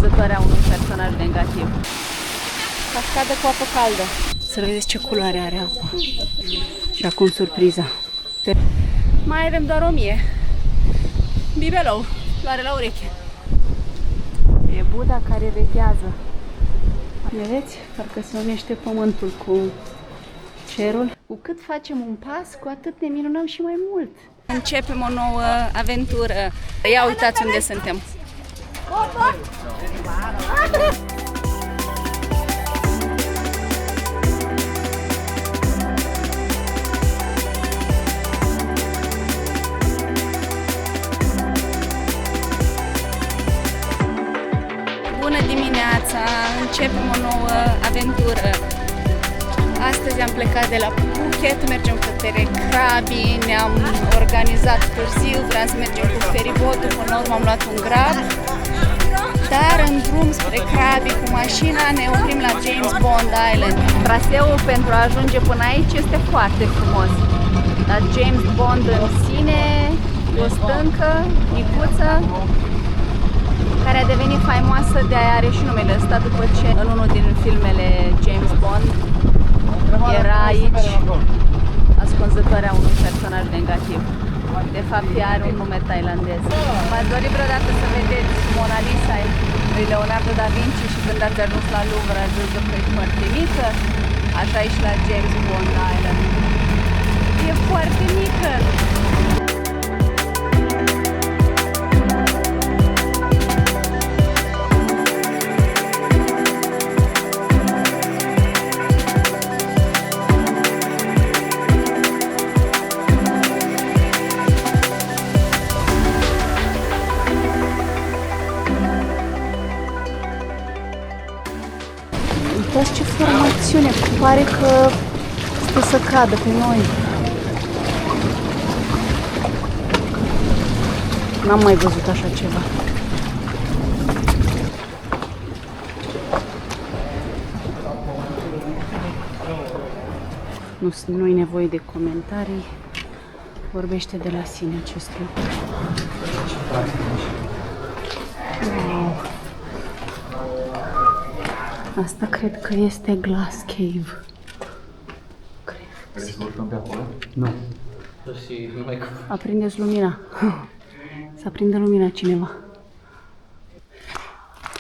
ascunzătoare a unui personaj negativ. Cascadă cu apă caldă. Să vedeți ce culoare are apa. Și acum surpriza. Mai avem doar 1000. Bibelou, luare la ureche. E Buddha care veghează. Vedeți? Parcă se unește pământul cu cerul. Cu cât facem un pas, cu atât ne minunăm și mai mult. Începem o nouă aventură. Ia uitați unde suntem. Bună dimineața! Începem o nouă aventură. Astăzi am plecat de la Phuket, mergem către Krabi, ne-am organizat târziu, vreau să mergem cu feribotul, până la urmă am luat un Grab. Dar în drum spre Krabi cu mașina ne oprim la James Bond Island. Traseul pentru a ajunge până aici este foarte frumos. Dar James Bond în sine e o stâncă micuță care a devenit faimoasă, de-aia are și numele ăsta, după ce în unul din filmele James Bond era aici ascunzătoarea unui personaj negativ. De fapt, ea are un nume thailandez. M-ați dorit vreodată să vedeți Mona Lisa lui Leonardo da Vinci și când ați ajuns la Louvre ați văzut că e foarte mică? Așa e și la James Bond Island. E foarte mică! Uitați ce formațiune, pare că stă să cadă pe noi. N-am mai văzut așa ceva. Nu e nevoie de comentarii, vorbește de la sine acest lucru. Wow. Asta cred că este Glass Cave. Vrei să urcăm pe acolo? Nu. Aprindeți lumina. Să aprindă lumina cineva.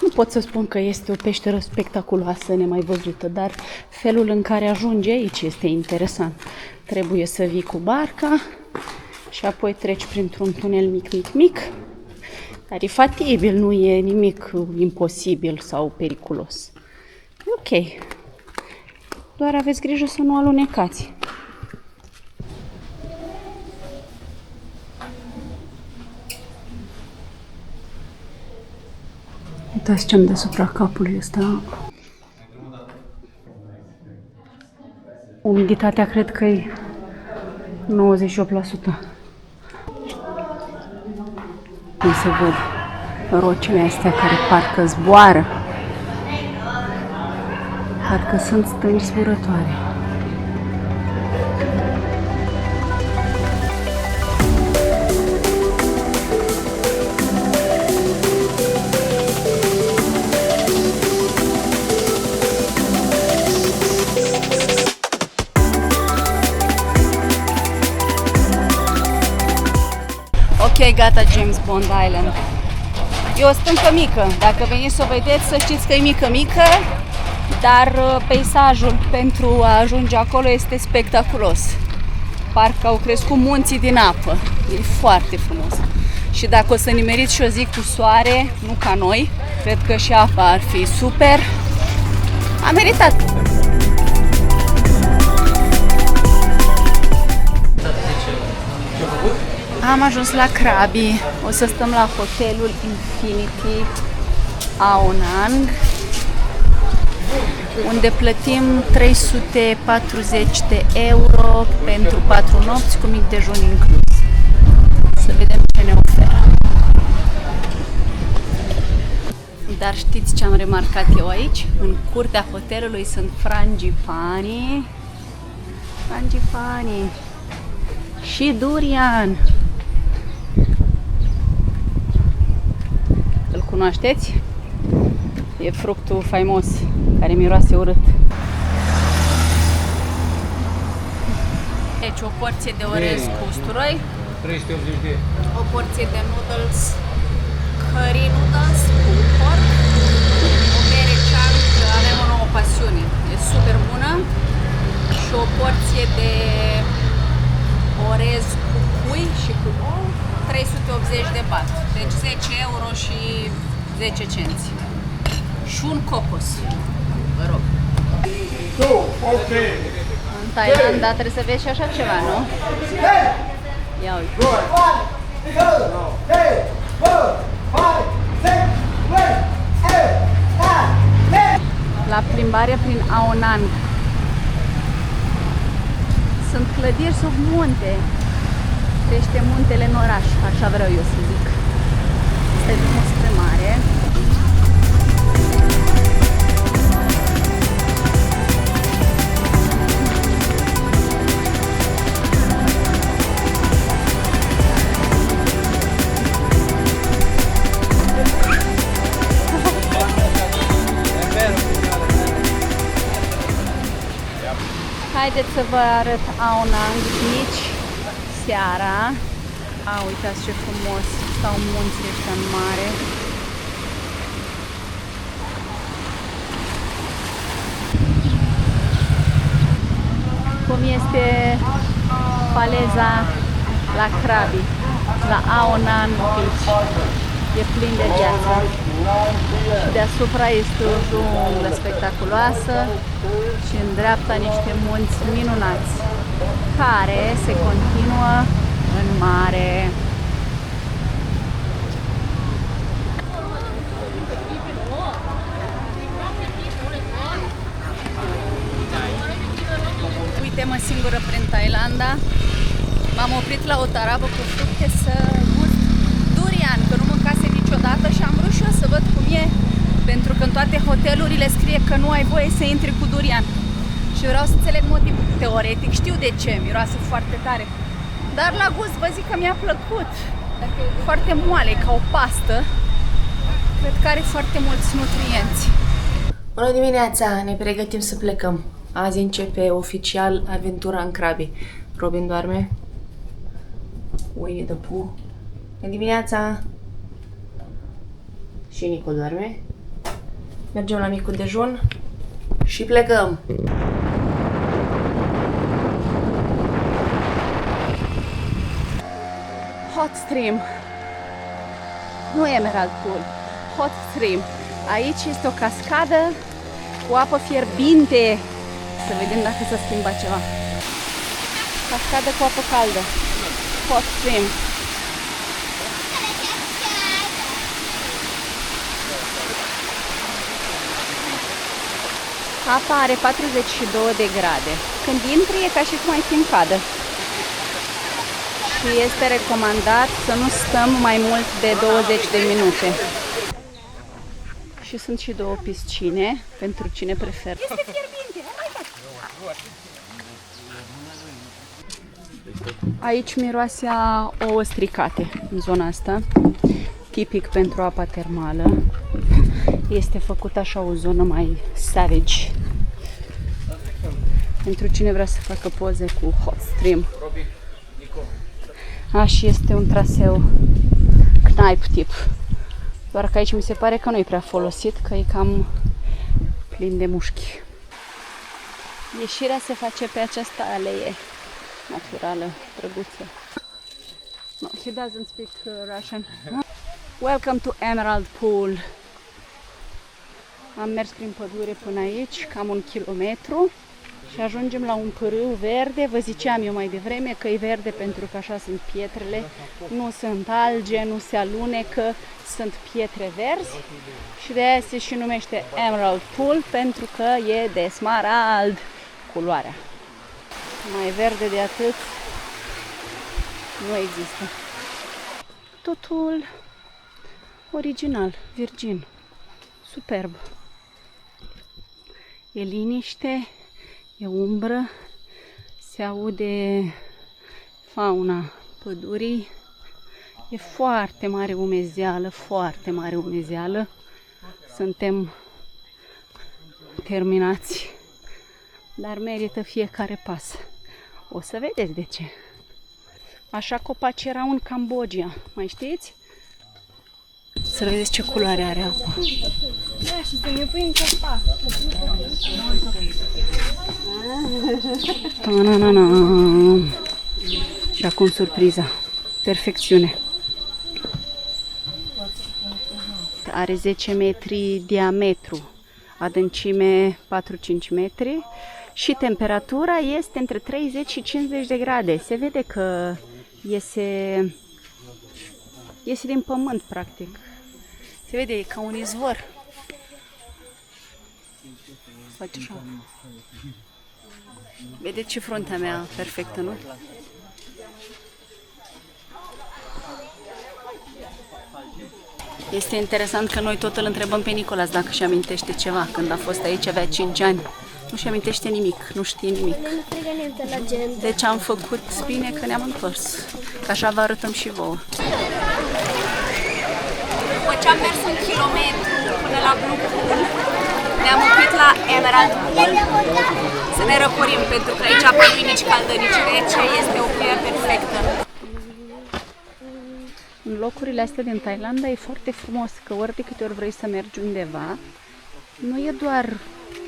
Nu pot să spun că este o peșteră spectaculoasă, nemai văzută, dar felul în care ajungi aici este interesant. Trebuie să vii cu barca și apoi treci printr-un tunel mic, dar e fatibil, nu e nimic imposibil sau periculos. Ok. Doar aveți grijă să nu alunecați. Uitați ce-am deasupra capului ăsta. Umiditatea cred că e 98%. Nu se văd rocile astea care parcă zboară. Parcă sunt stânci zburătoare. Ok, gata James Bond Island. E o stâncă mică. Dacă veniți să o vedeți, să știți că e mică, dar peisajul pentru a ajunge acolo este spectaculos. Parcă au crescut munții din apă. E foarte frumos. Și dacă o să nimeriți și o zi cu soare, nu ca noi, cred că și apa ar fi super. A meritat! Am ajuns la Krabi. O să stăm la hotelul Infinity Aonang, unde plătim 340 de euro pentru 4 nopți cu mic dejun inclus. Să vedem ce ne oferă. Dar știți ce am remarcat eu aici? În curtea hotelului sunt frangipani. Frangipani. Și durian. Îl cunoașteți? E fructul faimos, care miroase urât. Deci o porție de orez cu usturoi, 380 de. o porție de noodles, curry noodles cu porc, o bere cean, că avem o nouă pasiune, e super bună, și o porție de orez cu pui și cu ou, 380 de baht, deci 10 euro și 10 cenți. Și un cocos, vă rog. În Thailanda trebuie să vezi și așa ceva, nu? Ia uite. La plimbare prin Ao Nang. Sunt clădiri sub munte. Crește muntele în oraș, așa vreau eu să zic. Este drumul spre mare. Haideți să vă arăt Ao Nang nici seara. Uitați ce frumos stau munții ăștia în mare. Cum este faleza la Krabi, la Ao Nang Beach. E plin de viață. Și deasupra este o junglă spectaculoasă și în dreapta niște munți minunați care se continuă în mare. Uite-mă singură prin Thailanda. M-am oprit la o tarabă cu fructe să gust durian, că nu mâncasem niciodată și am vrut și eu să văd cum e, pentru că în toate hotelurile scrie că nu ai voie să intri cu durian. Și vreau să înțeleg motivul. Teoretic știu de ce, miroase foarte tare. Dar la gust vă zic că mi-a plăcut. Foarte moale, ca o pastă. Cred că are foarte mulți nutrienți. Bună dimineața! Ne pregătim să plecăm. Azi începe oficial aventura în Krabi. Robin doarme. Winnie the Pooh. Bună dimineața! Și Nico doarme. Mergem la micul dejun și plecăm! Hot Stream. Nu Emerald Pool. Hot Stream. Aici este o cascadă cu apă fierbinte. Să vedem dacă s-a schimbat ceva. Cascadă cu apă caldă. Hot Stream. Apa are 42 de grade. Când intri e ca și cum ai fi în cadă. Și este recomandat să nu stăm mai mult de 20 de minute. Și sunt și două piscine pentru cine preferă. Este fierbinte! Aici miroase a ouă stricate în zona asta, tipic pentru apa termală. Este făcută așa o zonă mai savage. Pentru cine vrea să facă poze cu hot stream. Și este un traseu knife tip. Doar că aici mi se pare că nu e prea folosit, că e cam plin de mușchi. Ieșirea se face pe această alee naturală, drăguță. No, he doesn't speak Russian. Welcome to Emerald Pool. Am mers prin pădure până aici, cam 1 kilometru. Și ajungem la un pârâu verde. Vă ziceam eu mai devreme că e verde pentru că așa sunt pietrele. Nu sunt alge, nu se alunecă, sunt pietre verzi. Și de aia se și numește Emerald Pool, pentru că e de smarald culoarea. Mai verde de atât nu există. Totul original, virgin, superb. E liniște, e umbră, se aude fauna pădurii, e foarte mare umezeală, foarte mare umezeală. Suntem terminați, dar merită fiecare pas. O să vedeți de ce. Așa copaci erau în Cambodgia, mai știți? Să vedeți ce culoare are apa. Da, și să ne pui în copac. Ta-na-na-na. Și acum surpriza. Perfecțiune. Are 10 metri diametru, adâncime 4-5 metri și temperatura este între 30 și 50 de grade. Se vede că iese din pământ, practic. Se vede, e ca un izvor. Face așa. Vedeți ce fruntea mea perfectă, nu? Este interesant că noi tot îl întrebăm pe Nicolas dacă își amintește ceva. Când a fost aici avea 5 ani. Nu și amintește nimic, nu știe nimic. Deci am făcut bine că ne-am întors. Că așa vă arătăm și vouă. După ce am mers un kilometru până la Blue Pool, ne-am oprit la Emerald Pool să ne răcorim, pentru că aici apoi nu e nici caldă, nici rece, este o cuie perfectă. În locurile astea din Thailanda e foarte frumos, că ori de câte ori vrei să mergi undeva, nu e doar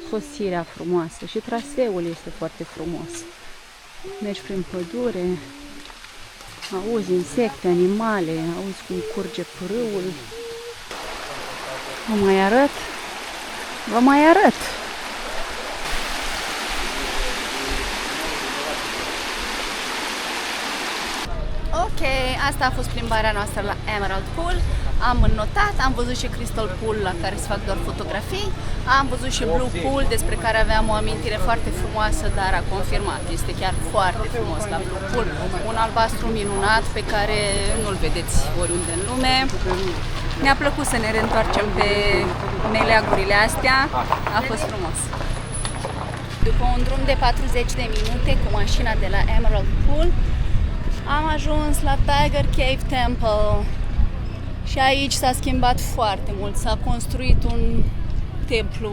sosirea frumoasă, și traseul este foarte frumos. Mergi prin pădure, auzi insecte, animale, auzi cum curge pârâul. Vă mai arăt? Vă mai arăt! Ok, asta a fost plimbarea noastră la Emerald Pool. Am înnotat, am văzut și Crystal Pool, la care se fac doar fotografii. Am văzut și Blue Pool, despre care aveam o amintire foarte frumoasă, dar a confirmat. Este chiar foarte frumos la Blue Pool. Un albastru minunat pe care nu-l vedeți oriunde în lume. Ne-a plăcut să ne reîntoarcem pe meleagurile astea. A fost frumos. După un drum de 40 de minute cu mașina de la Emerald Pool, am ajuns la Tiger Cave Temple și aici s-a schimbat foarte mult. S-a construit un templu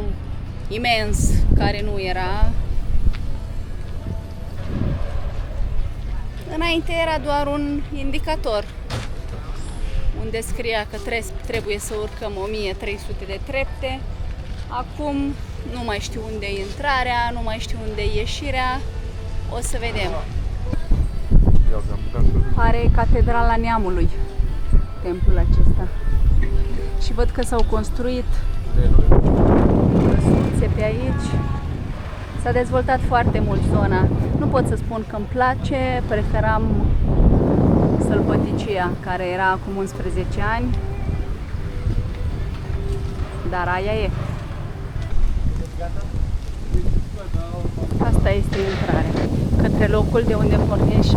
imens care nu era. Înainte era doar un indicator unde scria că trebuie să urcăm 1300 de trepte. Acum nu mai știu unde e intrarea, nu mai știu unde e ieșirea. O să vedem. Are Catedrala Neamului, templul acesta. Și văd că s-au construit căsuțe pe aici. S-a dezvoltat foarte mult zona. Nu pot să spun că îmi place, preferam Sălbăticia, care era acum 11 ani. Dar aia e. Asta este intrarea către locul de unde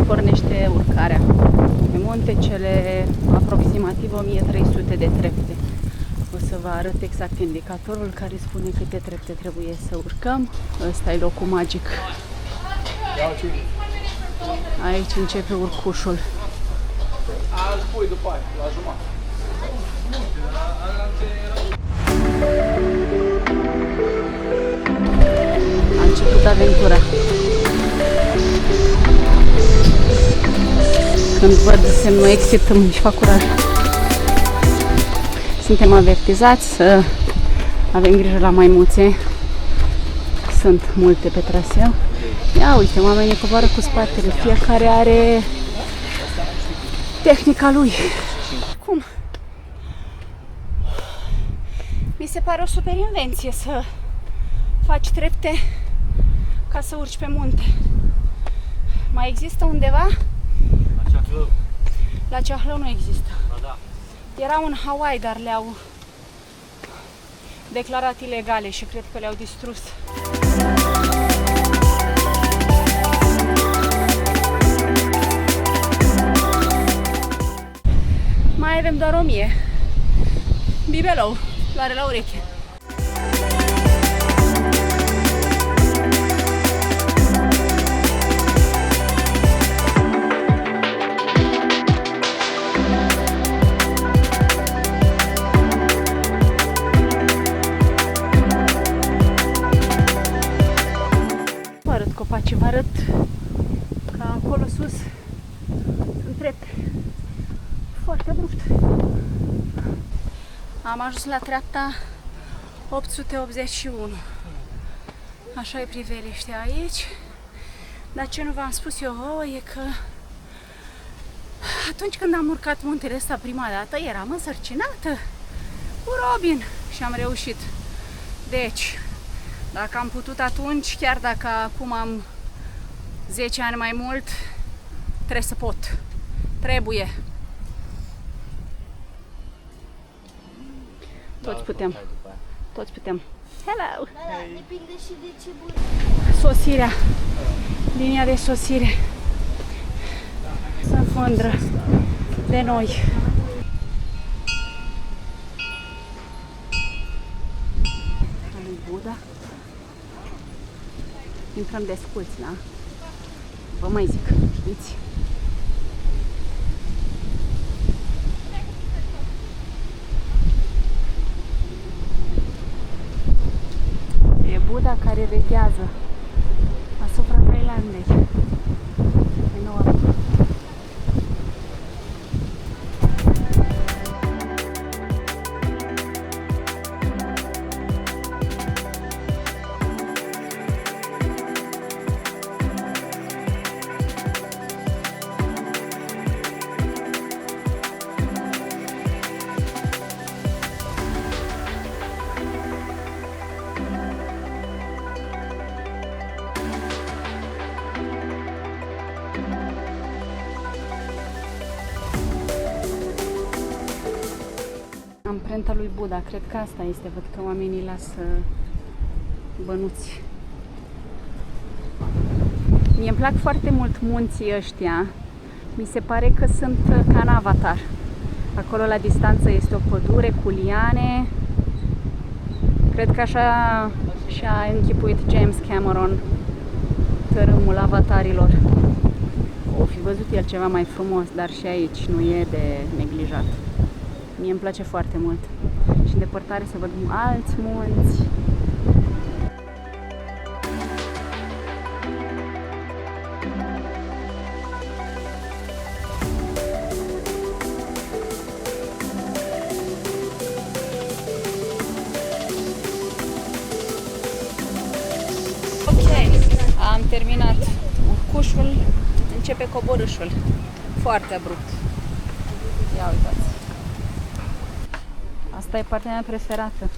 pornește urcarea pe munte, cele aproximativ 1300 de trepte. O să vă arăt exact indicatorul care spune câte trepte trebuie să urcăm. Ăsta e locul magic. Aici începe urcușul. A început aventura. Când văd semnul exit îmi fac curaj. Suntem avertizați să avem grijă la maimuțe. Sunt multe pe traseu. Ia uite, oamenii coboară cu spatele. Fiecare are tehnica lui. Cum? Mi se pare o super invenție să faci trepte ca să urci pe munte. Mai există undeva? La Ceahlău. La Ceahlău nu există. Ba da. Erau în Hawaii, dar le-au declarat ilegale și cred că le-au distrus. Mai avem doar 1000. Bibelou, floare la ureche. și vă arăt că acolo sus sunt trepte. Foarte abrupt. Am ajuns la treapta 881. Așa e priveliște aici. Dar ce nu v-am spus eu e că atunci când am urcat muntele ăsta prima dată, eram însărcinată cu Robin și am reușit. Deci, dacă am putut atunci, chiar dacă acum am 10 ani mai mult, trebuie să pot. Trebuie. Toți putem. Toți putem. Hello! Depinde și de ce bun. Sosirea. Linia de sosire. Sunt mândră de noi. Lui Buda. Intrăm desculți, da? Vă mai zic, știți? E Buda care veghează asupra Thailandei. Enorm. Amprenta lui Buda, cred că asta este, văd că oamenii lasă bănuți. Mie îmi plac foarte mult munții ăștia, mi se pare că sunt ca în Avatar. Acolo la distanță este o pădure cu liane, cred că așa și-a închipuit James Cameron tărâmul avatarilor. O fi văzut el ceva mai frumos, dar și aici nu e de neglijat. Mie îmi place foarte mult. Și în depărtare să văd alți munți. Ok, am terminat urcușul, începe coborâșul. Foarte abrupt. Ia uitați. Asta e partea mea preferată,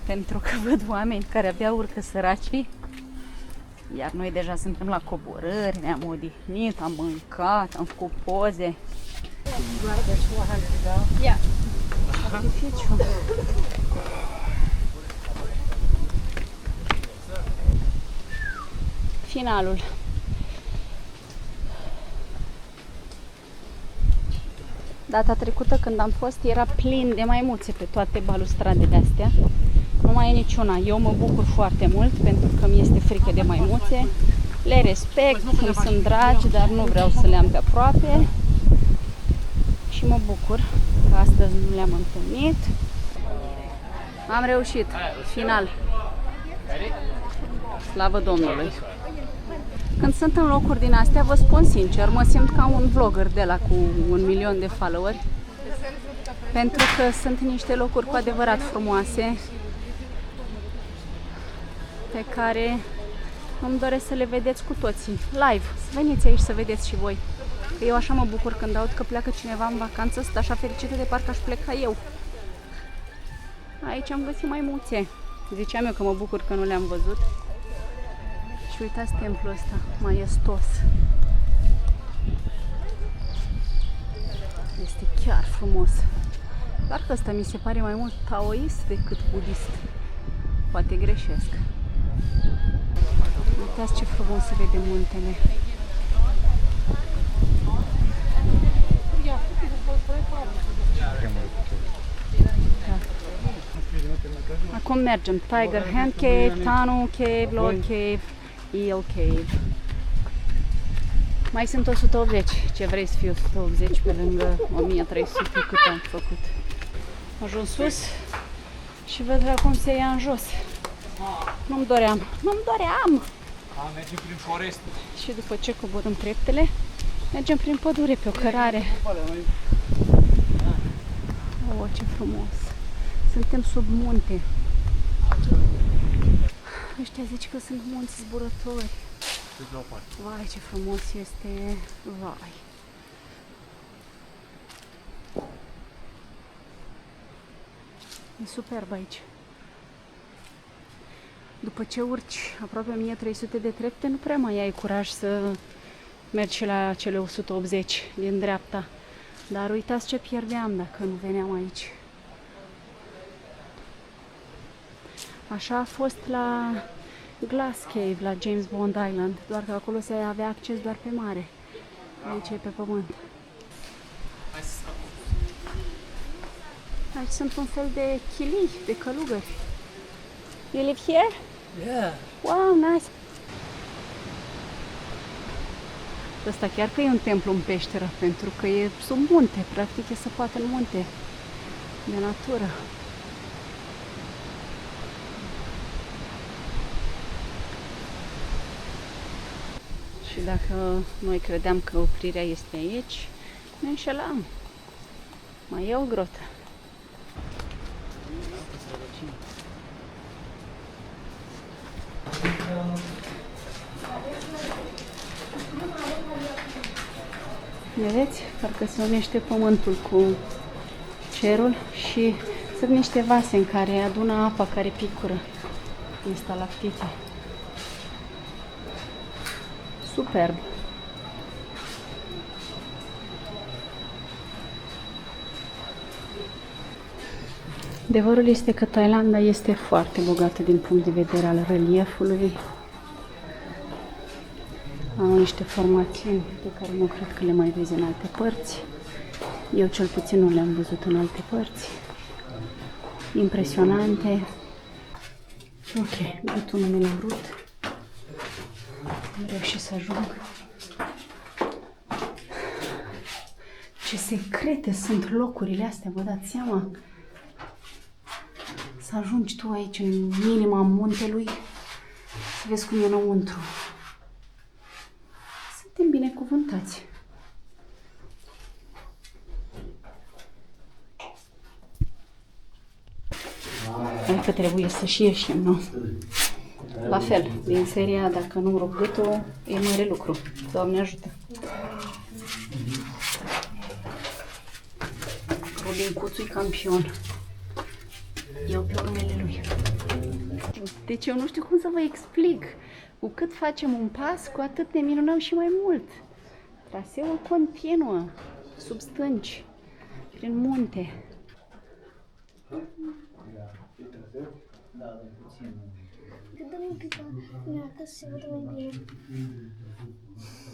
pentru că văd oameni care abia urcă săracii, iar noi deja suntem la coborâri, ne-am odihnit, am mâncat, am făcut poze. Ia, sacrificiu. Finalul. Data trecută când am fost era plin de maimuțe pe toate balustradele astea. Nu mai e niciuna. Eu mă bucur foarte mult pentru că mi este frică de maimuțe. Le respect, îmi sunt dragi, dar nu vreau să le am pe aproape. Și mă bucur că astăzi nu le-am întâlnit. Am reușit. Final. Slavă Domnului! Când sunt în locuri din astea, vă spun sincer, mă simt ca un vlogger de la cu 1 milion de followeri, pentru că sunt niște locuri cu adevărat frumoase, pe care îmi doresc să le vedeți cu toții, live. Să veniți aici să vedeți și voi. Că eu așa mă bucur când aud că pleacă cineva în vacanță, sunt așa fericită de parcă aș pleca eu. Aici am găsit maimuțe. Ziceam eu că mă bucur că nu le-am văzut. Și uitați templul ăsta, maestos. Este chiar frumos. Doar că ăsta mi se pare mai mult taoist decât budist. Poate greșesc. Uitați ce frumos se vede muntele. Acum mergem Tiger Hand Cave, Tanu Cave, Lord Cave, Eel Cave. Mai sunt 180. Ce vrei să fie 180 pe lângă 1300 cât am făcut. Ajuns sus și văd cum se ia în jos. Nu-mi doream. Nu-mi doream! Mergem prin forest. Și după ce coborâm treptele, mergem prin pădure pe o cărare. Oh, ce frumos! Suntem sub munte. Ăștia zici că sunt munți zburători. Vai, ce frumos este! Vai! E superb aici. După ce urci aproape 1300 de trepte, nu prea mai ai curaj să mergi și la cele 180 din dreapta. Dar uitați ce pierdeam dacă nu veneam aici. Așa a fost la Glass Cave, la James Bond Island, doar că acolo se avea acces doar pe mare. Aici e pe pământ. Aici sunt un fel de chilii, de călugări. You live here? Yeah. Wow, nice! Ăsta chiar că e un templu în peșteră, pentru că e sub munte, practic e săpat în munte, de natură. Și dacă noi credeam că oprirea este aici, ne înșelam. Mai e o grotă. Vedeți? Parcă se unește pământul cu cerul și sunt niște vase în care adună apa care picură din stalactite. Superb! Adevărul este că Thailanda este foarte bogată din punct de vedere al reliefului. Au niște formațiuni pe care nu cred că le mai vezi în alte părți. Eu cel puțin nu le-am văzut în alte părți. Impresionante. Ok, butonul meu l-am vrut. Am reușit să ajung. Ce secrete sunt locurile astea, vă dați seama? Să ajungi tu aici, în inima muntelui, să vezi cum e înăuntru. Suntem binecuvântați. Hai că trebuie să și ieșim, nu? La fel, din seria, dacă nu-mi rup gâtul, e mare lucru. Doamne ajută! Robin Cuțu-i campion. Eu pe urmele lui. Deci eu nu știu cum să vă explic. Cu cât facem un pas, cu atât ne minunăm și mai mult. Traseul continuă, sub stânci, prin munte. Dă-mi un pic ca să se vadă mai bine.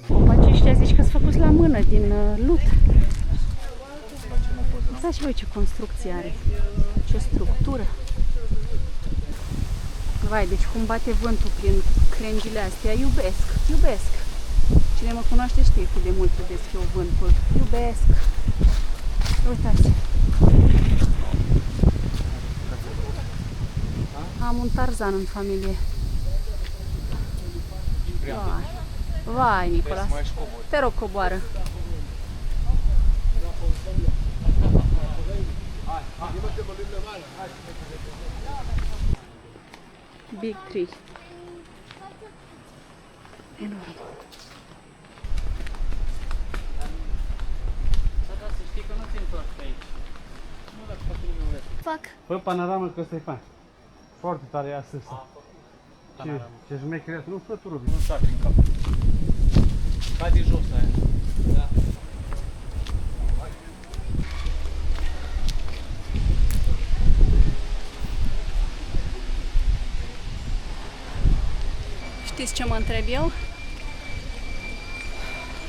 Copacii ăștia zici că sunt făcuți la mână, din lut. Uitați și voi ce construcție are, ce structură. Vai, deci cum bate vântul prin crengile astea, iubesc, iubesc. Cine mă cunoaște știe cât de mult iubesc eu vântul, iubesc. Uitați. Am un Tarzan în familie. Vai, vai Nicolas, te rog coboară. Big tree. Enorm. Fac. Fă panoramă că ăsta e fain. Foarte tare e astăzi. Ce șmecherie, nu fă tu, Rubi. Nu s-a prin cap. Cade jos aia. Da. Știți ce mă întreb eu?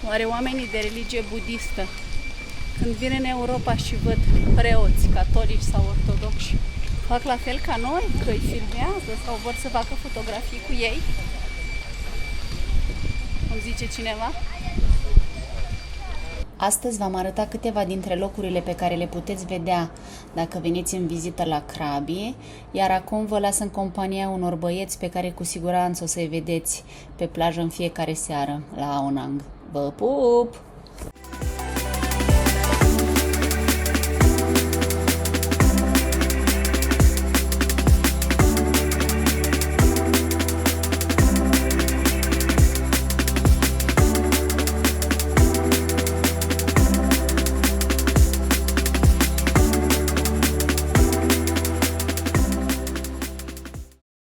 Oare oamenii de religie budistă, când vin în Europa și văd preoți catolici sau ortodoxi, fac la fel ca noi? Că îi filmează sau vor să facă fotografii cu ei? Îmi zice cineva? Astăzi v-am arătat câteva dintre locurile pe care le puteți vedea dacă veniți în vizită la Krabi, iar acum vă las în compania unor băieți pe care cu siguranță o să-i vedeți pe plajă în fiecare seară la Ao Nang. Vă pup!